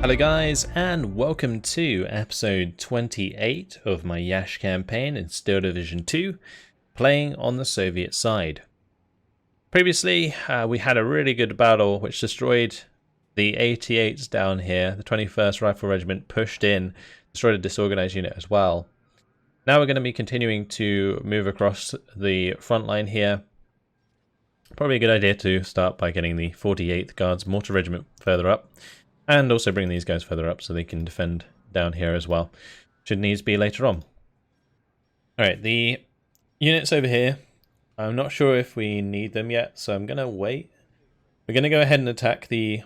Hello guys, and welcome to episode 28 of my Yash campaign in Steel Division 2, playing on the Soviet side. Previously, we had a really good battle which destroyed the 88s down here. The 21st Rifle Regiment pushed in, destroyed a disorganized unit as well. Now we're going to be continuing to move across the front line here. Probably a good idea to start by getting the 48th Guards Mortar Regiment further up. And also bring these guys further up so they can defend down here as well. Should needs be later on. Alright, the units over here. I'm not sure if we need them yet, so I'm going to wait. We're going to go ahead and attack the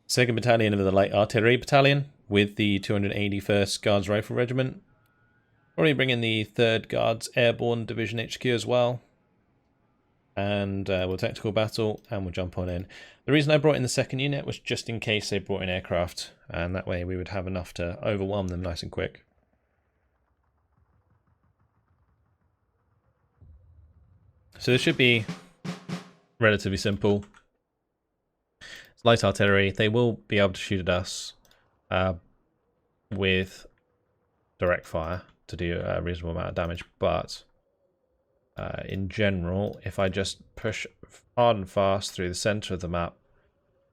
2nd Battalion of the Light Artillery Battalion with the 281st Guards Rifle Regiment. Probably bring in the 3rd Guards Airborne Division HQ as well. And we'll tactical battle and we'll jump on in. The reason I brought in the 2nd unit was just in case they brought in aircraft, and that way we would have enough to overwhelm them nice and quick. So this should be relatively simple. It's light artillery. They will be able to shoot at us with direct fire to do a reasonable amount of damage, but in general, if I just push hard and fast through the center of the map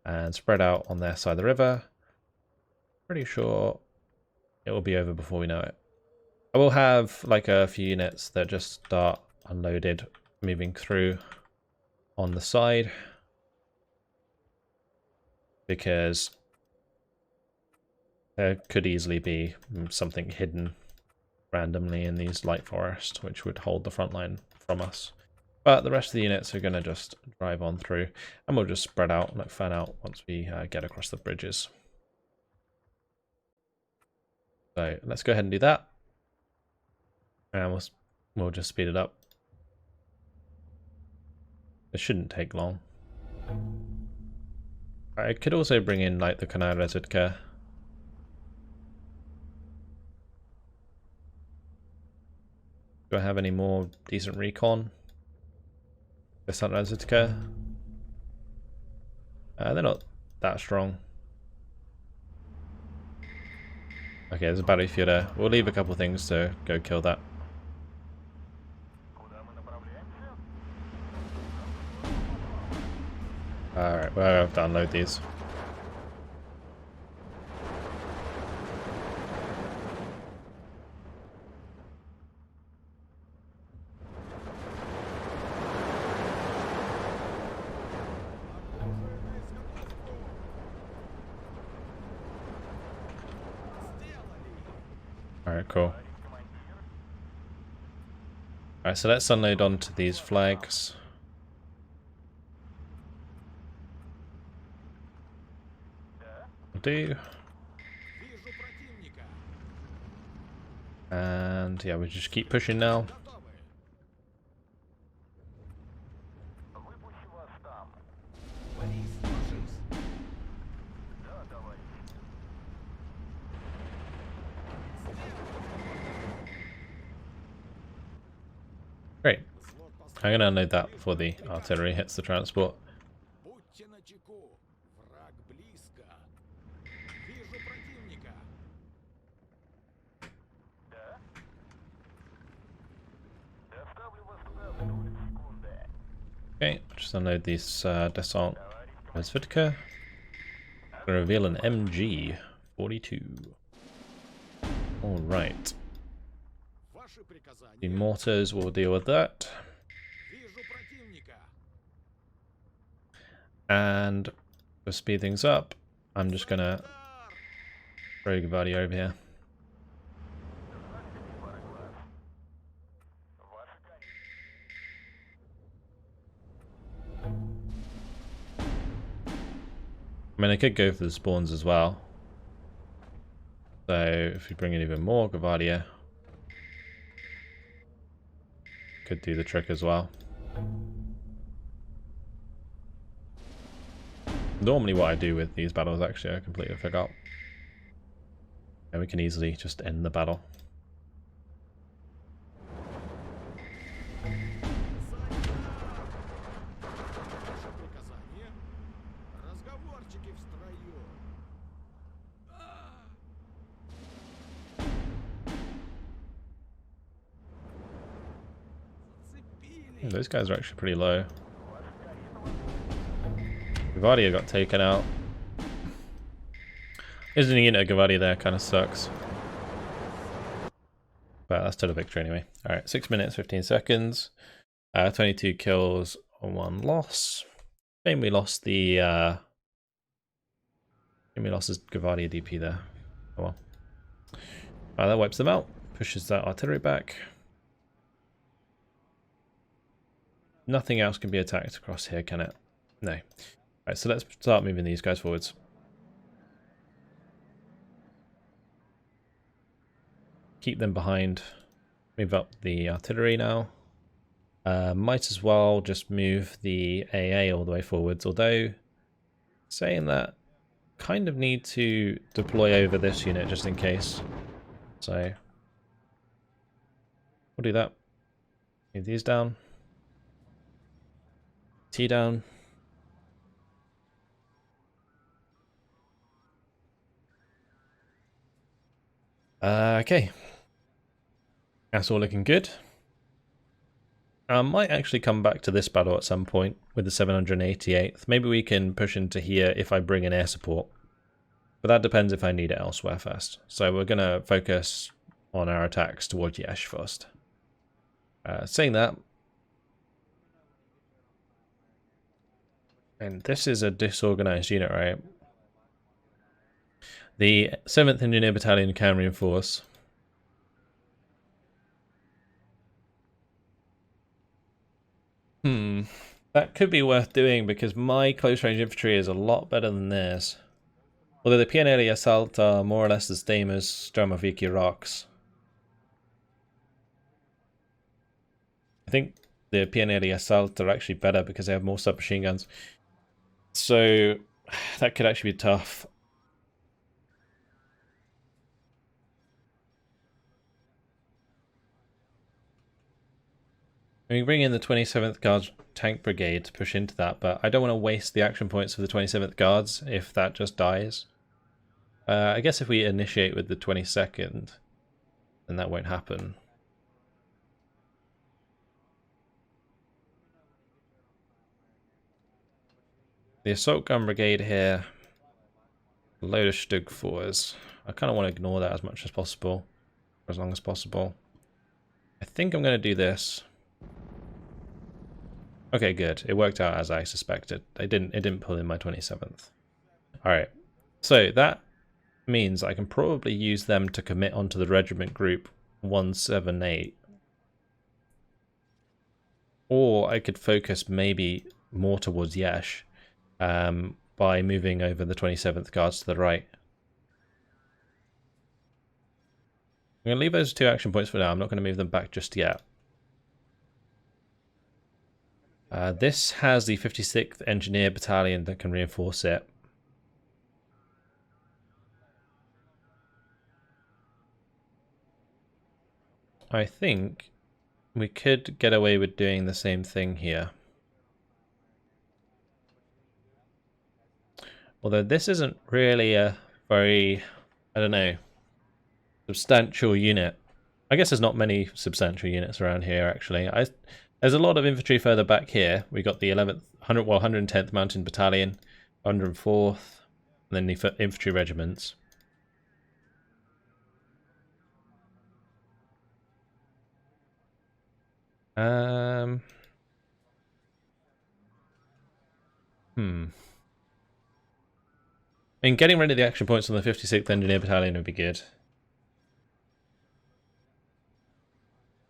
and spread out on their side of the river, pretty sure it will be over before we know it. I will have like a few units that just start unloaded, moving through on the side, because there could easily be something hidden randomly in these light forests which would hold the front line from us. But the rest of the units are going to just drive on through, and we'll just spread out, like fan out, once we get across the bridges. So let's go ahead and do that, and we'll just speed it up. It shouldn't take long. I could also bring in like the Kanal Razvedka. Do I have any more decent recon? Desant Razvedka. They're not that strong. Okay, there's a battlefielder. We'll leave a couple things to go kill that. Alright, well, I have to unload these. Alright, cool. Alright, so let's unload onto these flags. Do. And yeah, we just keep pushing now. Great. I'm going to unload that before the artillery hits the transport. Okay, just unload these Desant Razvedka. Reveal an MG-42. Alright. The mortars will deal with that. And to speed things up, I'm just gonna throw Gavardi over here. I mean, I could go for the spawns as well. So if we bring in even more Gavardia, could do the trick as well. Normally what I do with these battles, actually, I completely forgot. And we can easily just end the battle. Those guys are actually pretty low. Gavadia got taken out. Isn't a unit of Gavadia there, kind of sucks. But that's still a victory anyway. Alright, 6 minutes, 15 seconds. 22 kills on 1 loss. Shame we lost the Gavadia DP there. Oh well. That wipes them out. Pushes that artillery back. Nothing else can be attacked across here, can it? No. Alright, so let's start moving these guys forwards. Keep them behind. Move up the artillery now. Might as well just move the AA all the way forwards, although saying that, kind of need to deploy over this unit just in case. So we'll do that. Move these down. T down. Okay. That's all looking good. I might actually come back to this battle at some point with the 788th. Maybe we can push into here if I bring in air support. But that depends if I need it elsewhere first. So we're going to focus on our attacks towards Yash first. Saying that, and this is a disorganized unit, right? The 7th Engineer Battalion can reinforce. That could be worth doing because my close range infantry is a lot better than theirs. Although the PNL Assault are more or less the same as Stromoviki Rocks. I think the PNL Assault are actually better because they have more submachine guns. So that could actually be tough. We bring in the 27th Guards Tank Brigade to push into that, but I don't want to waste the action points of the 27th Guards if that just dies. I guess if we initiate with the 22nd, then that won't happen. The Assault Gun Brigade here, a load of Stug 4s. I kind of want to ignore that as much as possible, for as long as possible. I think I'm going to do this. Okay, good. It worked out as I suspected. It didn't pull in my 27th. Alright, so that means I can probably use them to commit onto the regiment group 178. Or I could focus maybe more towards Yesh by moving over the 27th Guards to the right. I'm going to leave those 2 action points for now. I'm not going to move them back just yet. This has the 56th Engineer Battalion that can reinforce it. I think we could get away with doing the same thing here. Although this isn't really a very, I don't know, substantial unit. I guess there's not many substantial units around here, actually. There's a lot of infantry further back here. We got the 110th Mountain Battalion, 104th, and then the infantry regiments. I mean, getting rid of the action points on the 56th Engineer Battalion would be good.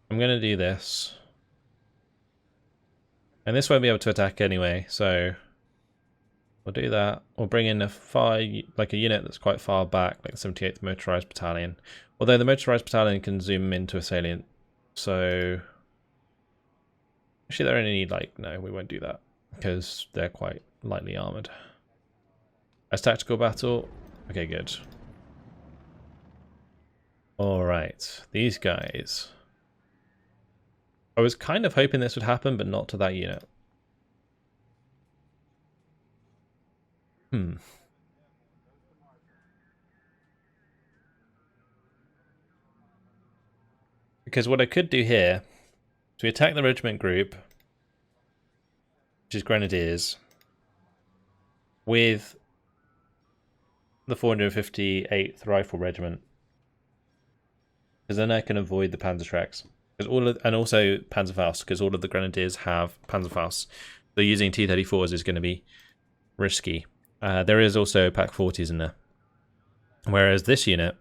I'm going to do this. And this won't be able to attack anyway, so we'll do that. We'll bring in a unit that's quite far back, like the 78th Motorized Battalion. Although the Motorized Battalion can zoom into a salient, so actually they only need no, we won't do that because they're quite lightly armored. As tactical battle, okay, good. All right, these guys. I was kind of hoping this would happen, but not to that unit. Because what I could do here is we attack the regiment group, which is Grenadiers, with the 458th Rifle Regiment, because then I can avoid the Panzerschrecks. And also Panzerfaust, because all of the Grenadiers have Panzerfaust. So using T-34s is going to be risky. There is also Pack 40s in there, whereas this unit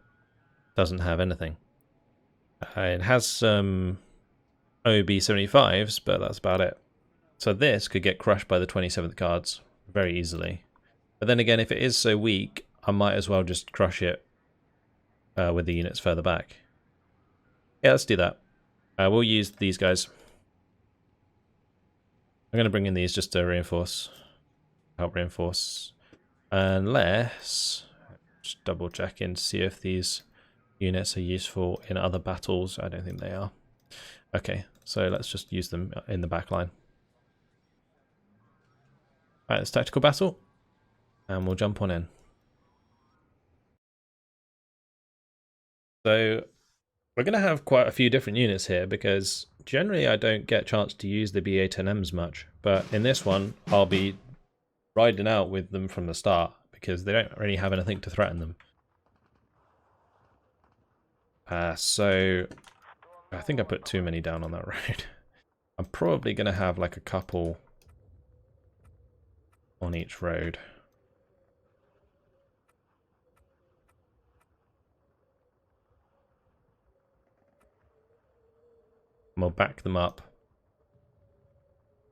doesn't have anything. It has some OB-75s, but that's about it. So this could get crushed by the 27th Guards very easily. But then again, if it is so weak, I might as well just crush it with the units further back. Yeah, let's do that. We'll use these guys. I'm going to bring in these just to help reinforce. Unless, just double check in to see if these units are useful in other battles. I don't think they are. Okay, so let's just use them in the back line. Alright, it's tactical battle, and we'll jump on in. So we're going to have quite a few different units here, because generally I don't get a chance to use the BA-10Ms much, but in this one I'll be riding out with them from the start, because they don't really have anything to threaten them. So I think I put too many down on that road. I'm probably going to have like a couple on each road. And we'll back them up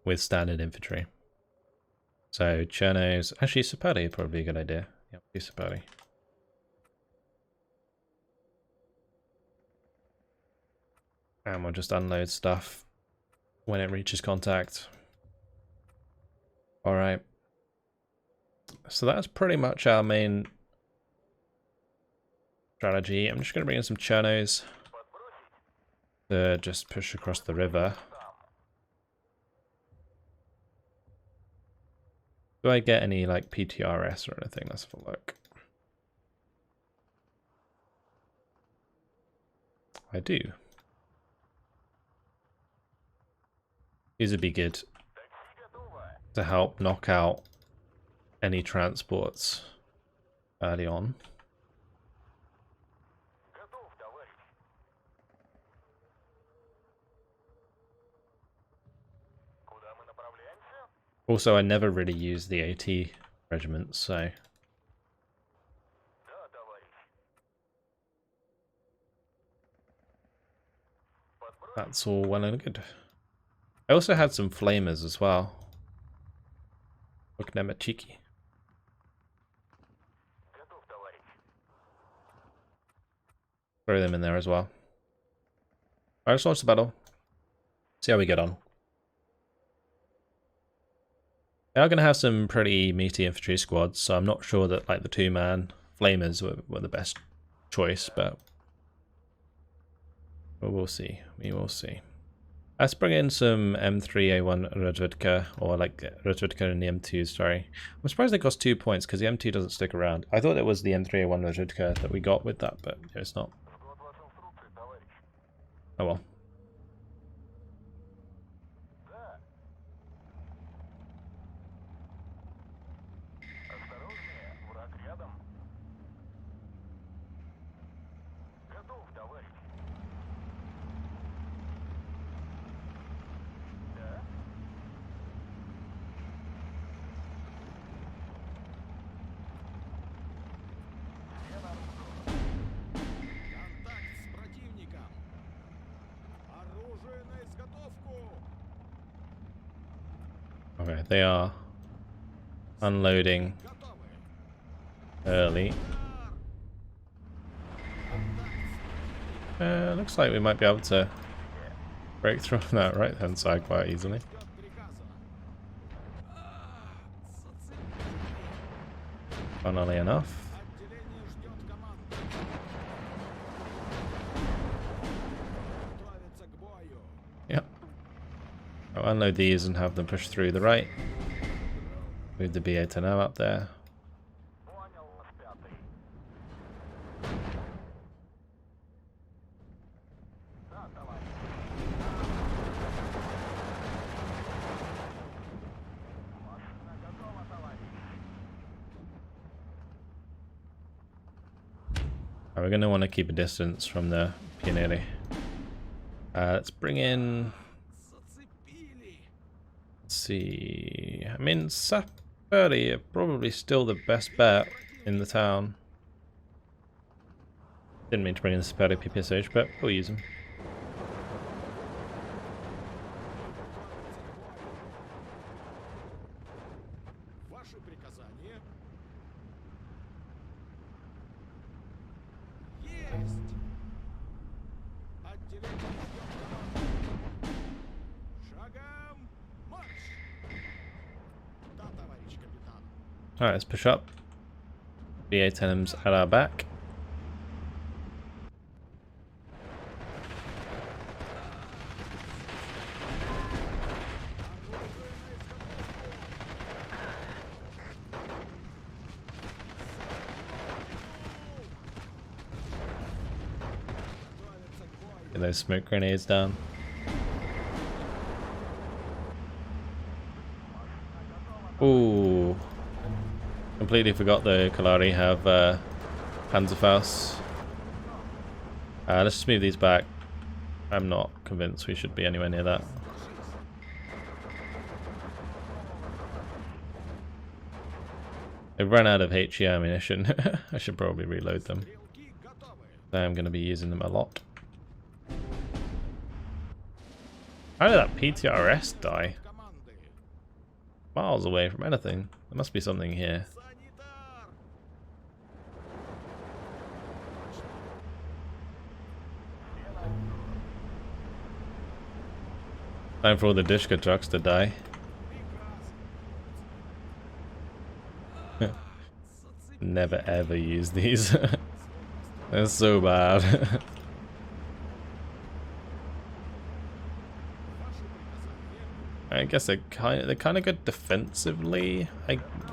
with standard infantry. So Chernos, actually Sapari probably a good idea. Yep, do Sapari. And we'll just unload stuff when it reaches contact. Alright. So that's pretty much our main strategy. I'm just going to bring in some Chernos to just push across the river. Do I get any like PTRS or anything? Let's have a look. I do. These would be good to help knock out any transports early on. Also, I never really use the AT regiments, so that's all well and good. I also had some flamers as well. Cheeky. Throw them in there as well. Alright, let's launch the battle. See how we get on. They are going to have some pretty meaty infantry squads, so I'm not sure that like the two-man flamers were the best choice, but we'll see. We will see. Let's bring in some M3A1 Rajvitka, or like Rajvitka in the M2, sorry. I'm surprised they cost 2 points, because the M2 doesn't stick around. I thought it was the M3A1 Rajvitka that we got with that, but it's not. Oh well. Okay, they are unloading early. Looks like we might be able to break through on that right hand side quite easily. Funnily enough. Yep. I'll unload these and have them push through the right. Move the BA-10M up there. we're going to want to keep a distance from the Pioneer. Let's bring in... Let's see... I mean, Saperi are probably still the best bet in the town. Didn't mean to bring in the Saperi PPSH, but we'll use them. Alright, let's push up. BA-10M's at our back. Get those smoke grenades down. Ooh. Completely forgot the Kalari have Panzerfaust. Let's just move these back. I'm not convinced we should be anywhere near that. They've run out of HE ammunition. I should probably reload them. I'm going to be using them a lot. How did that PTRS die? Miles away from anything. There must be something here. Time for all the Dushka trucks to die. Never ever use these. They're so bad. I guess they're kind of good defensively,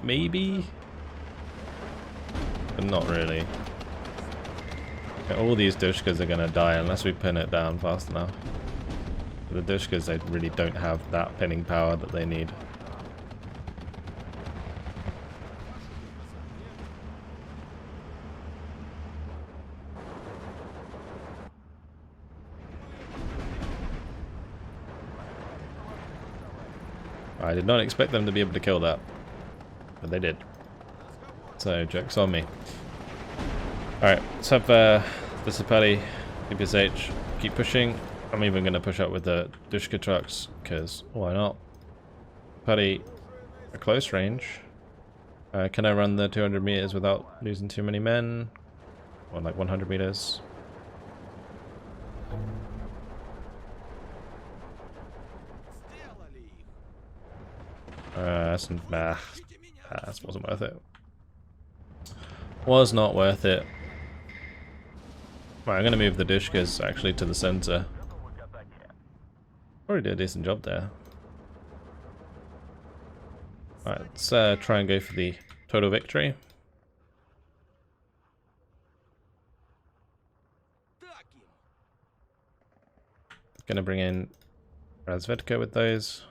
maybe, but not really. All these Dushkas are gonna die unless we pin it down fast enough. The Dushkas, they really don't have that pinning power that they need. I did not expect them to be able to kill that, but they did. So, joke's on me. Alright, let's have the Sapari PPSH keep pushing. I'm even going to push up with the Dushka trucks, because why not? Sapari, a close range. Can I run the 200 meters without losing too many men? Or like 100 meters? That wasn't worth it. Was not worth it. Right, I'm going to move the Dushkas actually to the center. Already did a decent job there. Alright, let's try and go for the total victory. Gonna bring in Razvedka with those.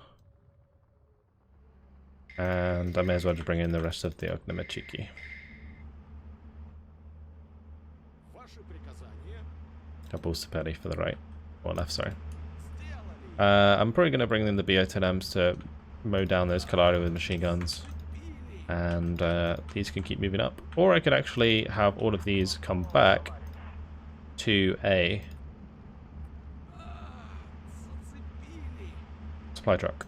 And I may as well just bring in the rest of the Ognemechiki. Double Saperi for the right. Or left, sorry. I'm probably going to bring in the BO-10Ms to mow down those Kalari with machine guns. And these can keep moving up. Or I could actually have all of these come back to a supply truck.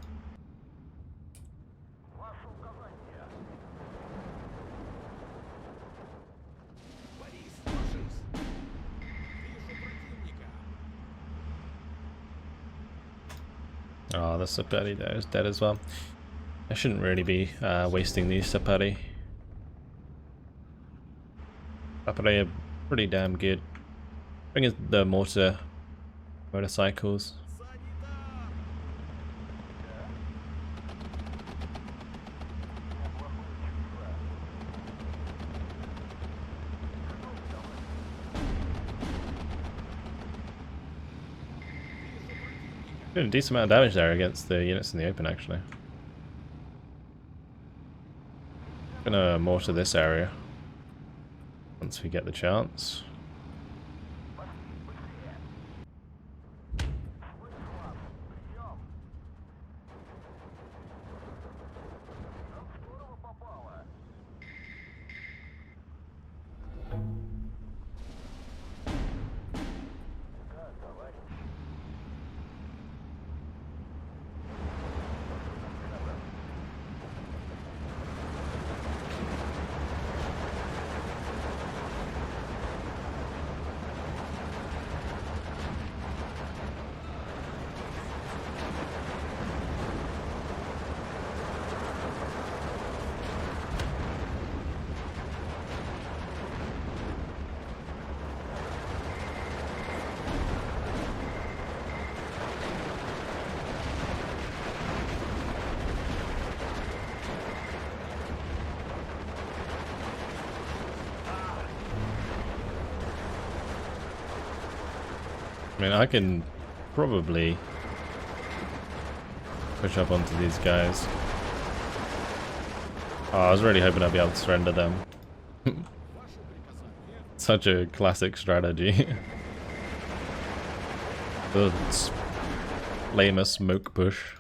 Oh, the Saperi there is dead as well. I shouldn't really be wasting these Saperi. Saperi are pretty damn good. Bring in the motorcycles. Doing a decent amount of damage there against the units in the open, actually. Gonna mortar this area once we get the chance. mean, I can probably push up onto these guys. Oh, I was really hoping I'd be able to surrender them. Such a classic strategy. Let's lame a smoke push.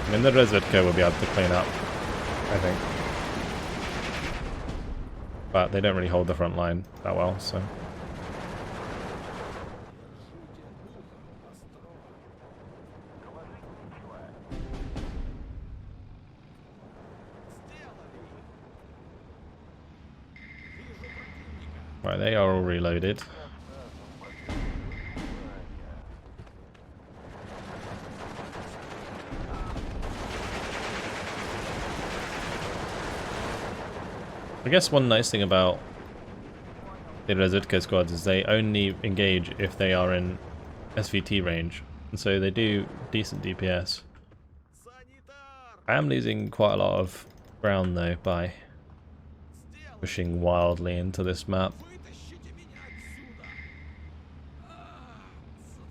I mean, the Rezvedka will be able to clean up, I think. But they don't really hold the front line that well, so. Right, they are all reloaded. I guess one nice thing about the Rezvedka squads is they only engage if they are in SVT range, and so they do decent DPS. I am losing quite a lot of ground though by pushing wildly into this map.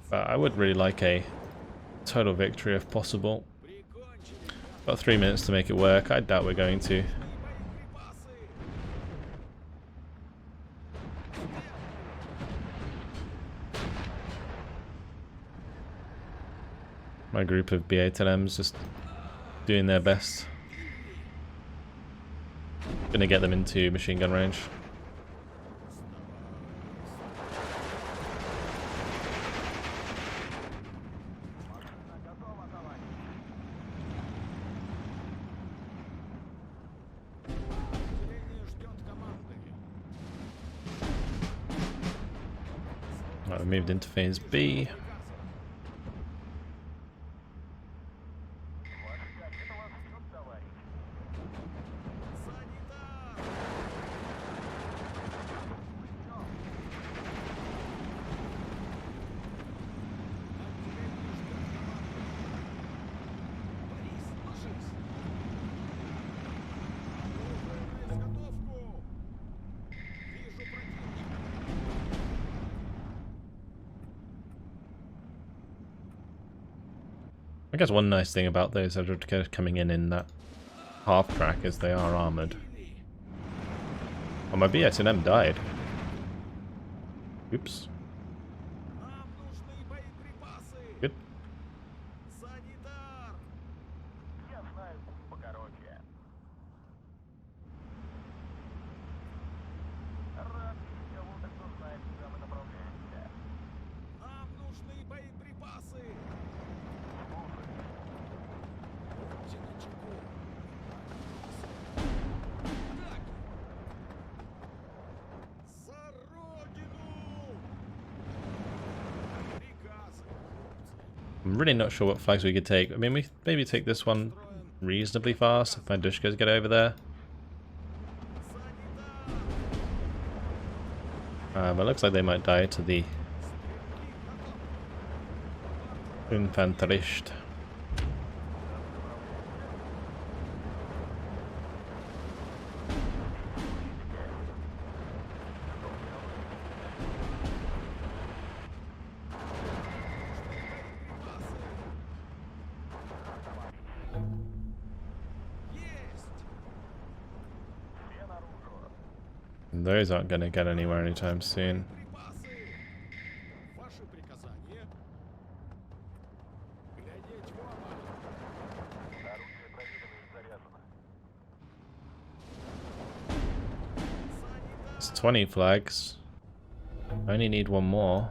But I would really like a total victory if possible. Got 3 minutes to make it work. I doubt we're going to. My group of B8LMs just doing their best. Gonna get them into machine gun range. Right, we moved into phase B. I guess one nice thing about those Rezvedka coming in that half track is they are armoured. Oh, my BSNM died. Oops. Good. I'm really not sure what flags we could take. I mean, we maybe take this one reasonably fast if my Dushkas get over there. But it looks like they might die to the Infanterist. Those aren't going to get anywhere anytime soon. It's 20 flags. I only need one more.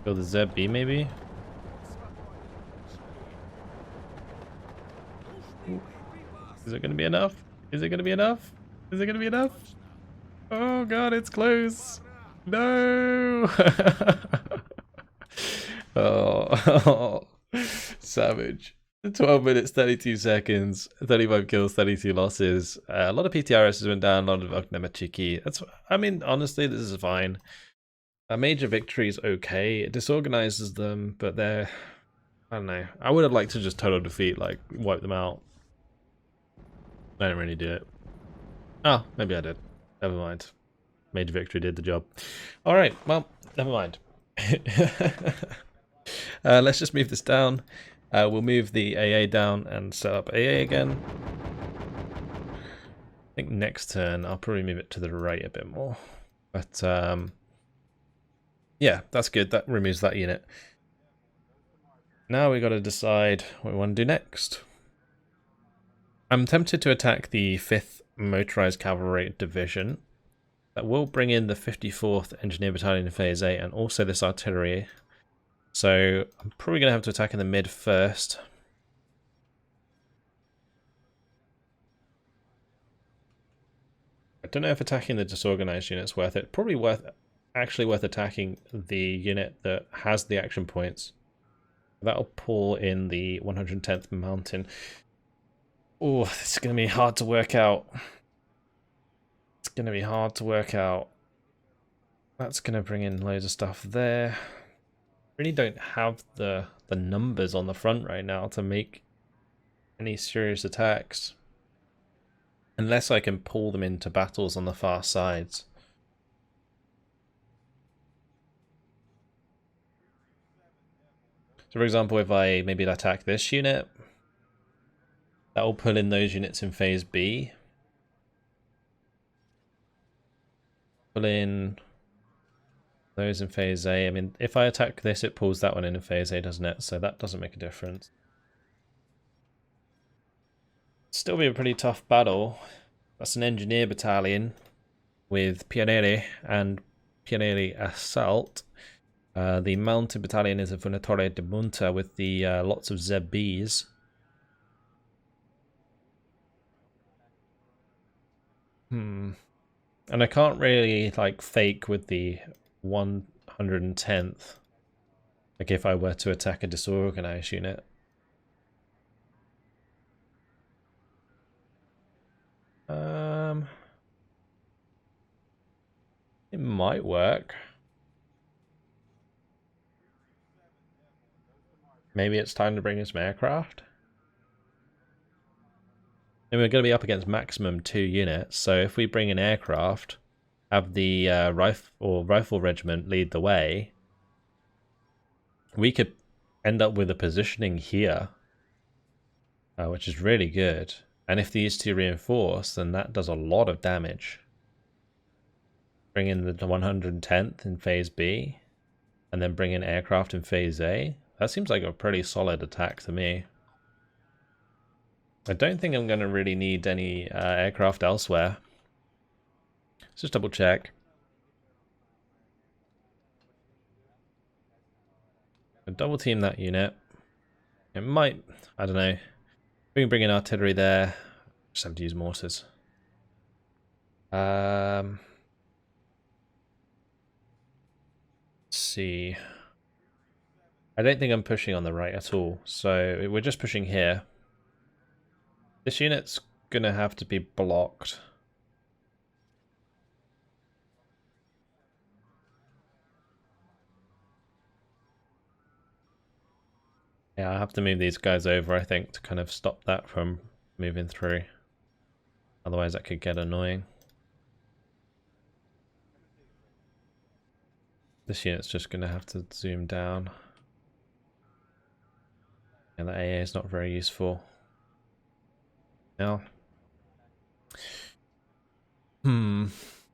Build the ZB maybe? Is it going to be enough? Is it going to be enough? Is it going to be enough? Oh god, it's close. No. Oh, savage. 12 minutes, 32 seconds, 35 kills, 32 losses. A lot of PTRS went down, a lot of Ognemachiki. That's, I mean, honestly, this is fine. A major victory is okay. It disorganizes them, but they're, I don't know. I would have liked to just total defeat, like wipe them out. I didn't really do it. Oh, maybe I did. Never mind. Major victory did the job. All right, well, never mind. Let's just move this down. We'll move the AA down and set up AA again. I think next turn I'll probably move it to the right a bit more. But yeah, that's good. That removes that unit. Now we got to decide what we want to do next. I'm tempted to attack the 5th Motorized Cavalry Division. That will bring in the 54th Engineer Battalion in Phase 8 and also this artillery. So I'm probably going to have to attack in the mid first. I don't know if attacking the disorganized unit's worth it. Probably actually worth attacking the unit that has the action points. That'll pull in the 110th Mountain. Oh, this is going to be hard to work out. It's going to be hard to work out. That's going to bring in loads of stuff there. Really don't have the numbers on the front right now to make any serious attacks. Unless I can pull them into battles on the far sides. So for example, if I maybe attack this unit, that will pull in those units in Phase B. Pull in those in Phase A. I mean, if I attack this, it pulls that one in Phase A, doesn't it? So that doesn't make a difference. Still be a pretty tough battle. That's an engineer battalion with Pioneri and Pioneri Assault. The mounted battalion is a Funatore de Munta with the lots of ZBs. And I can't really like fake with the 110th. Like if I were to attack a disorganized unit. It might work. Maybe it's time to bring in some aircraft. And we're going to be up against maximum 2 units, so if we bring in aircraft, have the rifle regiment lead the way, we could end up with a positioning here, which is really good. And if these two reinforce, then that does a lot of damage. Bring in the 110th in Phase B, and then bring in aircraft in Phase A. That seems like a pretty solid attack to me. I don't think I'm going to really need any aircraft elsewhere. Let's just double check. I'll double team that unit. It might, I don't know. We can bring in artillery there. Just have to use mortars. Let's see. I don't think I'm pushing on the right at all. So we're just pushing here. This unit's going to have to be blocked. Yeah, I have to move these guys over, I think, to kind of stop that from moving through. Otherwise that could get annoying. This unit's just going to have to zoom down. And the AA is not very useful. Now. If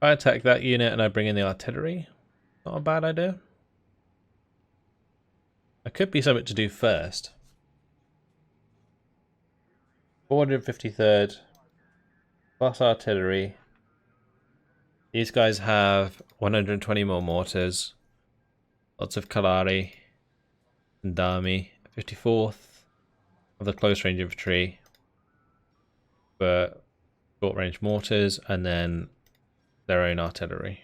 I attack that unit and I bring in the artillery, not a bad idea. That could be something to do first. 453rd plus artillery. These guys have 120 more mortars, lots of Kalari and Dami. 54th of the close range infantry for short range mortars, and then their own artillery.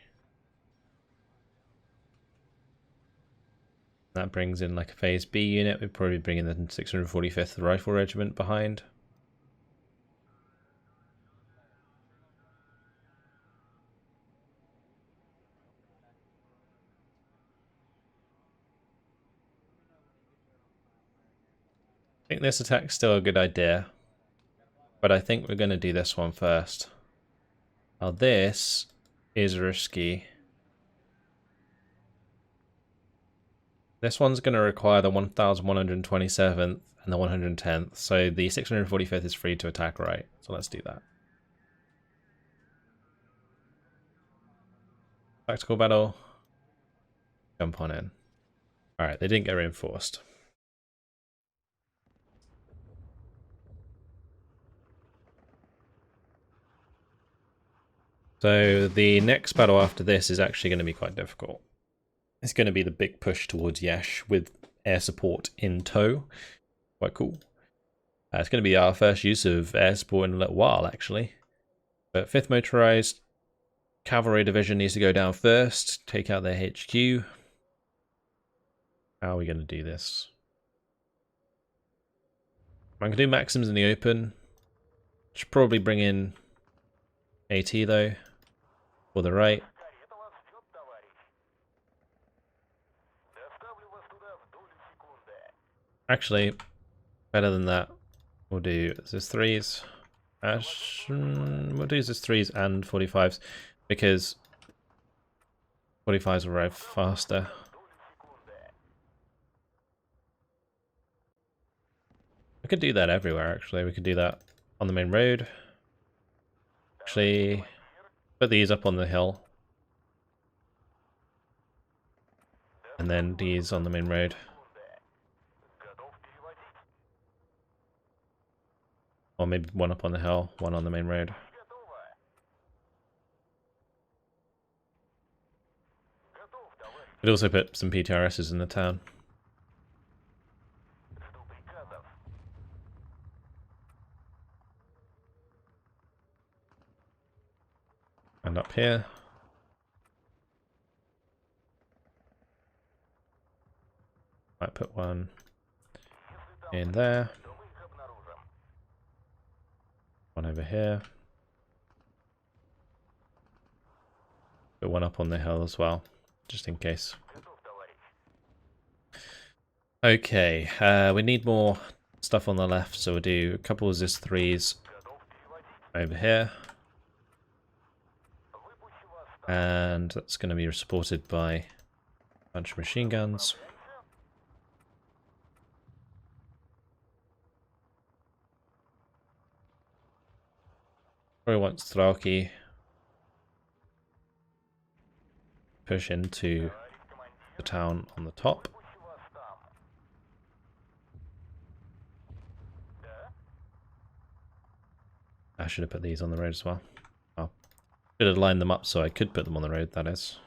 That brings in like a Phase B unit. We'd probably bring in the 645th Rifle Regiment behind. I think this attack's still a good idea, but I think we're going to do this one first. Now this is risky. This one's going to require the 1127th and the 110th, so the 645th is free to attack right, so let's do that. Tactical battle. Jump on in. Alright, they didn't get reinforced. So the next battle after this is actually going to be quite difficult. It's going to be the big push towards Yash with air support in tow. Quite cool. It's going to be our first use of air support in a little while, actually. But 5th Motorized Cavalry Division needs to go down first, take out their HQ. How are we going to do this? I'm going to do Maxims in the open. Should probably bring in AT though, for the right. Actually, better than that, we'll do this 3s. We'll do this 3s and 45s, because 45s will arrive faster. We could do that everywhere, actually. We could do that on the main road. Actually, put these up on the hill. And then these on the main road. Or maybe one up on the hill, one on the main road. Could also put some PTRSs in the town. And up here. Might put one in there. One over here. Put one up on the hill as well, just in case. Okay, we need more stuff on the left, so we'll do a couple of Zis 3s over here. And that's going to be supported by a bunch of machine guns. Probably wants Thraki push into the town on the top. I should have put these on the road as well. Oh, should have lined them up so I could put them on the road, that is.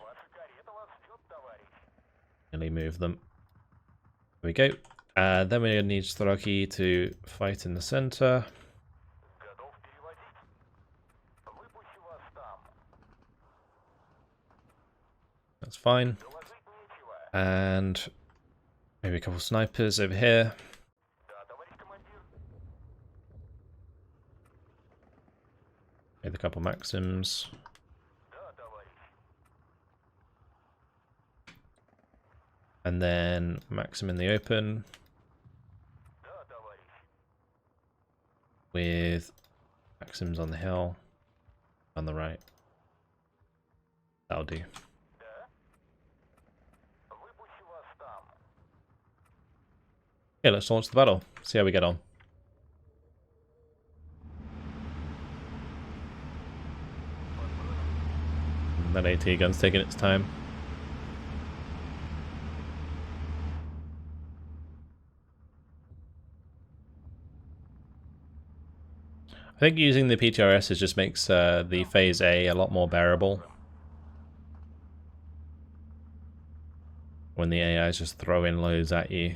Really move them. There we go. Then we're going to need Thraki to fight in the center. That's fine. And maybe a couple of snipers over here. Maybe a couple Maxims. And then Maxim in the open. With Maxims on the hill. On the right. That'll do. Okay, let's launch the battle. See how we get on. That AT gun's taking its time. I think using the PTRS just makes the phase A lot more bearable. When the AIs just throw in loads at you.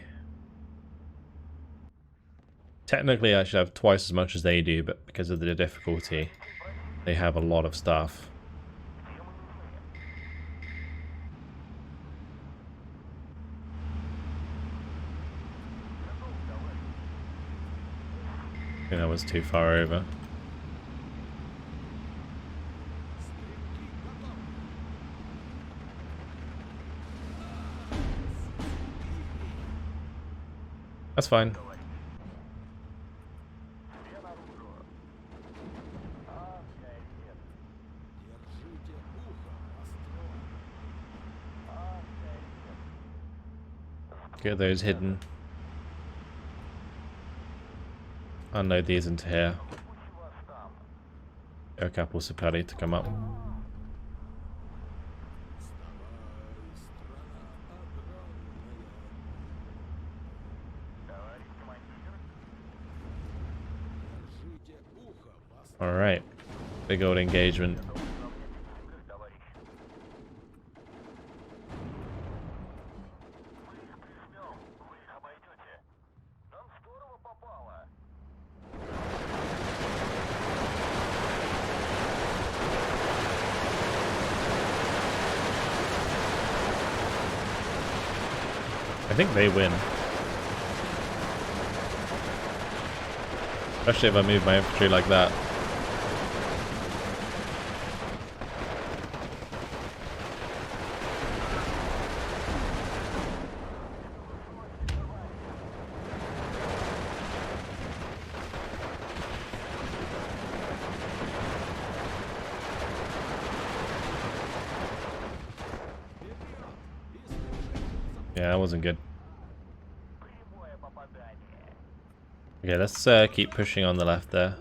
Technically I should have twice as much as they do, but because of the difficulty, they have a lot of stuff. I think that was too far over. That's fine. Get those hidden. Unload these into here. Get a couple Sapari to come up. Alright. Big old engagement. I think they win. Especially if I move my infantry like that. Yeah, that wasn't good. Okay, let's keep pushing on the left there.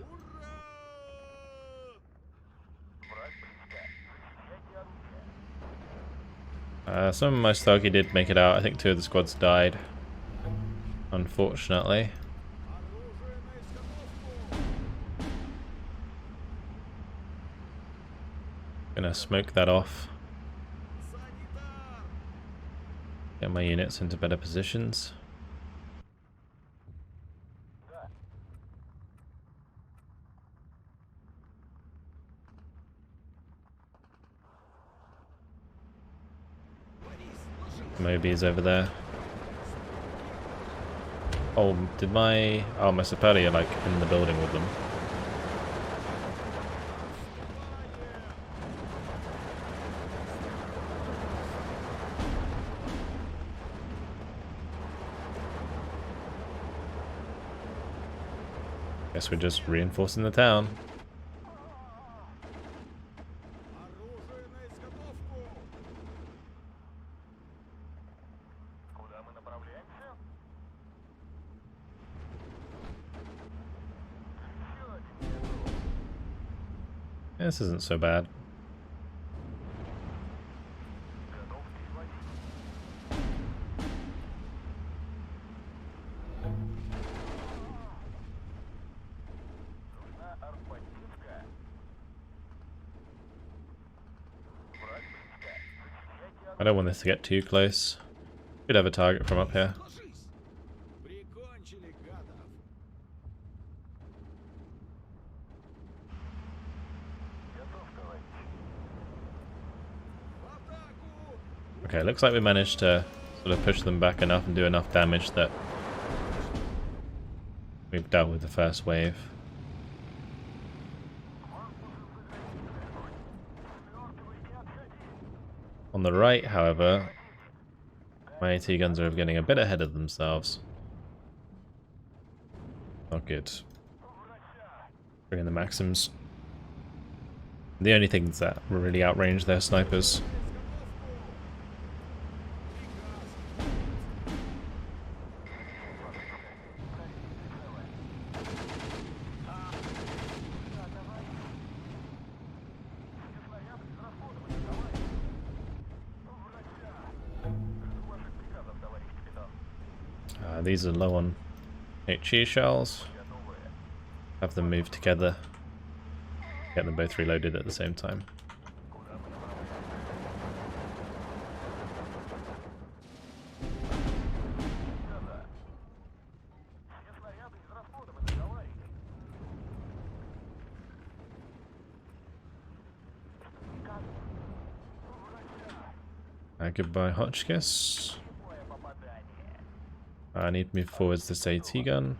Some of my Starkey did make it out. I think 2 of the squads died, unfortunately. Gonna smoke that off. Get my units into better positions. Moby's over there. Oh, did my... Oh, my Sapari are like in the building with them. Guess we're just reinforcing the town. This isn't so bad. I don't want this to get too close. Could have a target from up here. Okay, looks like we managed to sort of push them back enough and do enough damage that we've dealt with the first wave. On the right, however, my AT guns are getting a bit ahead of themselves. Not good. Bring in the Maxims. The only things that really outrange their snipers. These are low on HE shells. Have them move together. Get them both reloaded at the same time. Goodbye, Hotchkiss. I need to move forwards this AT gun.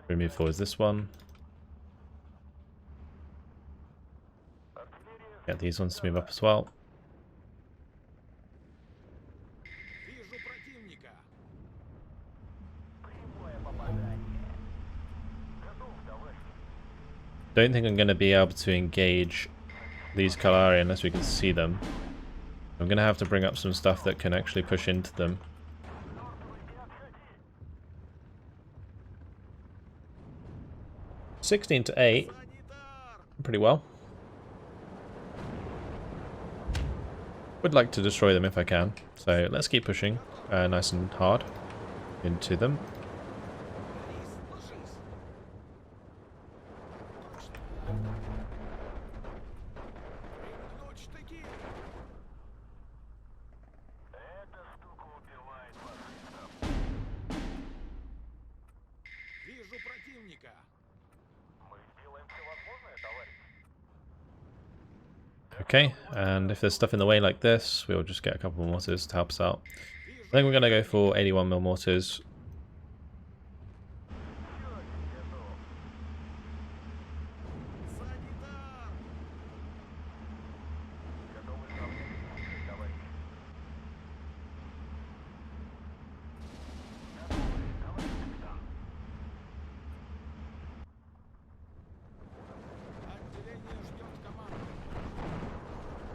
Move forwards this one. Get these ones to move up as well. Don't think I'm going to be able to engage these Kalari unless we can see them. I'm going to have to bring up some stuff that can actually push into them. $16 to 8. Pretty well. Would like to destroy them if I can. So let's keep pushing nice and hard into them. Okay, and if there's stuff in the way like this, we'll just get a couple more mortars to help us out. I think we're going to go for 81mm mortars.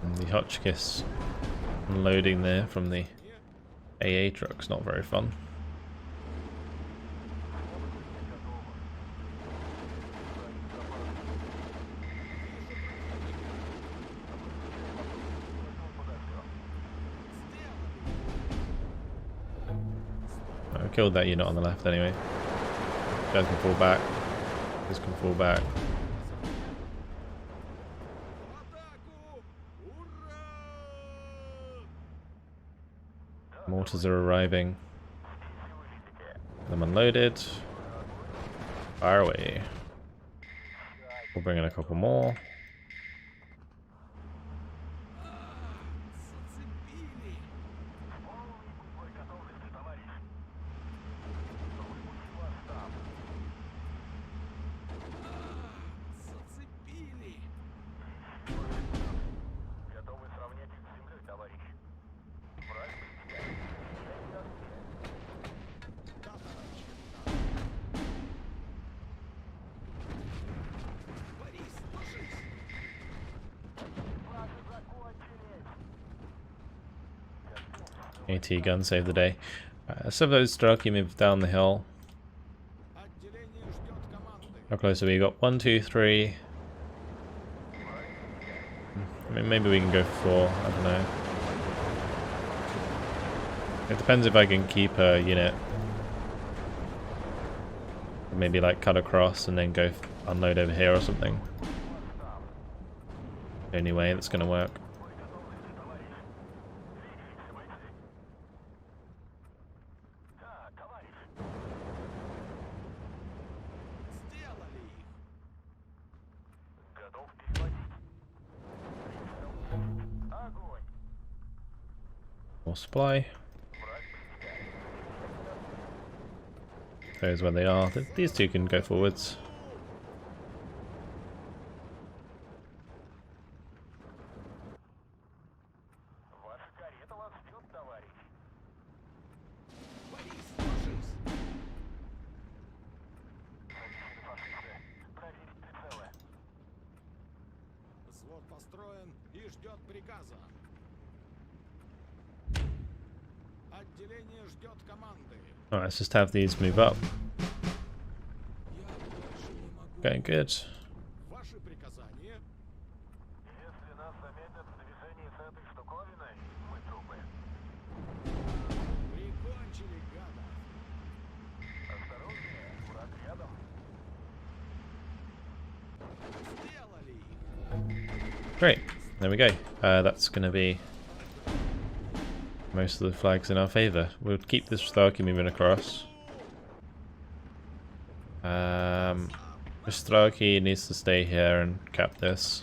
And the Hotchkiss unloading there from the AA truck's not very fun. I killed that unit on the left anyway. You guys can fall back. This can fall back. Mortars are arriving. Them unloaded. Fire away. We'll bring in a couple more. AT gun saved the day. Some of those Strelki moved down the hill. How close have we got? 1, 2, 3. I mean, maybe we can go for 4. I don't know. It depends if I can keep a unit. Maybe like cut across and then go unload over here or something. The only way that's going to work. More supply. There's where they are. These two can go forwards. Alright, let's just have these move up. Going good. Great, there we go. That's going to be most of the flags in our favour. We'll keep this Strelki moving across. Strelki needs to stay here and cap this.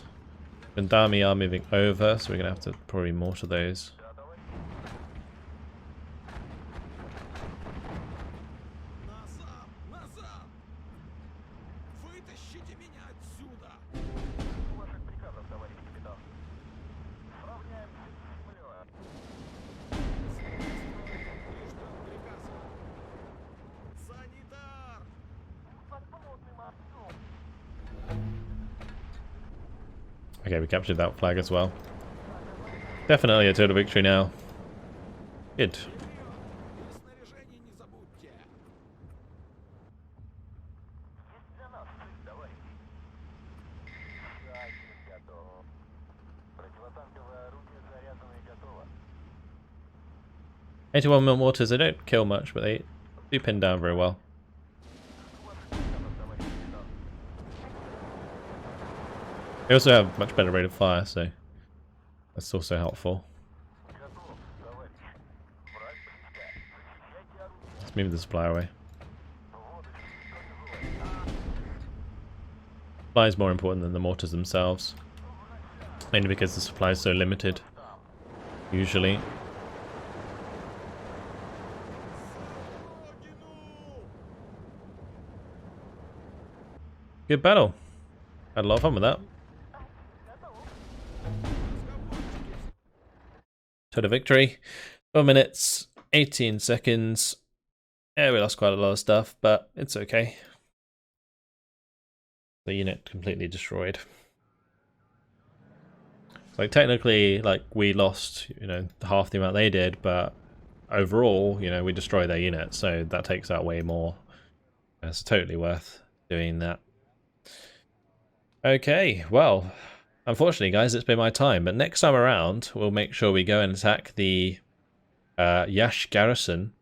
Vendami are moving over, so we're going to have to probably mortar those. Okay, we captured that flag as well. Definitely a total victory now. Good. $81 mil mortars, they don't kill much, but they do pin down very well. They also have much better rate of fire, so that's also helpful. Let's move the supply away. Supply is more important than the mortars themselves, mainly because the supply is so limited, usually. Good battle. Had a lot of fun with that. Total victory. 4 minutes, 18 seconds. Yeah, we lost quite a lot of stuff, but it's okay. The unit completely destroyed. Like technically, like we lost, you know, half the amount they did, but overall, you know, we destroyed their unit, so that takes out way more. It's totally worth doing that. Okay, well, unfortunately, guys, it's been my time, but next time around, we'll make sure we go and attack the Yash garrison,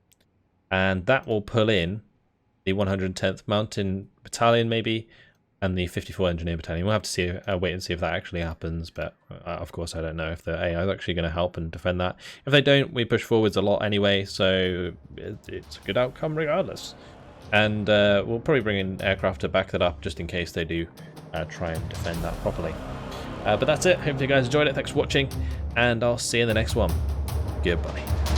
and that will pull in the 110th Mountain Battalion, maybe, and the 54 Engineer Battalion. We'll have to see, wait and see if that actually happens, but of course, I don't know if the AI is actually going to help and defend that. If they don't, we push forwards a lot anyway, so it's a good outcome regardless. And we'll probably bring in aircraft to back that up, just in case they do try and defend that properly. But that's it. Hopefully you guys enjoyed it. Thanks for watching, and I'll see you in the next one. Goodbye.